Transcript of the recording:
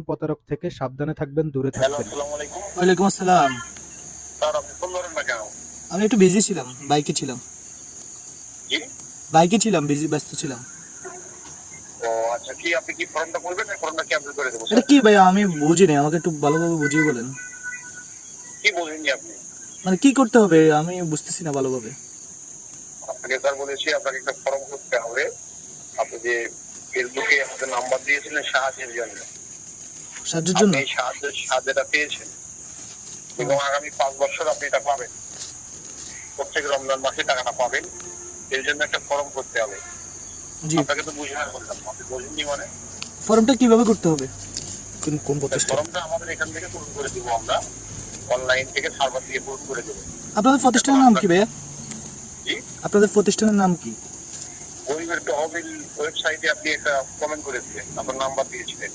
প্রতারক থেকে সাবধানে থাকবেন, দূরে হ্যালো, থাকবেন। আসসালামু আলাইকুম। ওয়ালাইকুম আসসালাম। স্যার, আপনি ফোন ধরেন না কেন? আমি একটু বিজি ছিলাম, বাইকে ছিলাম। জি? বাইকে ছিলাম, বিজি ব্যস্ত ছিলাম। ও আচ্ছা, কি আপনি কি ফর্মটা করবেন না ফর্মটা কি আপলোড করে দেবো এটা স্যার? কি ভাইয়া, আমি বুঝি নাই, আমাকে একটু ভালোভাবে বুঝিয়ে বলেন। কি বলেননি আপনি? মানে কি করতে হবে আমি বুঝতেছি না ভালোভাবে। আপনাকে স্যার বলেছি আপনাকে একটা ফর্ম করতে হবে। আপনি যে ফেসবুকে আমাদের নাম্বার দিয়েছিলেন সাহায্যের জন্য, সাহায্যের জন্য? আপনি এই সাহায্যটা পেয়েছেন এবং আগামী 5 বছর আপনি এটা পাবেন। প্রত্যেক রমজান মাসে টাকাটা পাবেন। এর জন্য একটা ফর্ম করতে হবে। জি। আপনাকে তো বুঝিয়ে বললাম, আপনি বোঝেননি মানে? ফর্মটা কিভাবে করতে হবে? কোন কোন এই প্রতিষ্ঠান? ফর্মটা আমাদের এখান থেকে পূরণ করে দেবো আমরা, অনলাইন থেকে সার্ভার থেকে পূরণ করে দেবো। আপনাদের এখন প্রতিষ্ঠানের নাম কি আপনার ভাইয়া? জি, আপনাদের প্রতিষ্ঠানের নাম কি? গরিবের তহবিল ওয়েবসাইটে আপনি একটা কমেন্ট করেছিলেন, আপনার নাম্বার দিয়েছিলেন।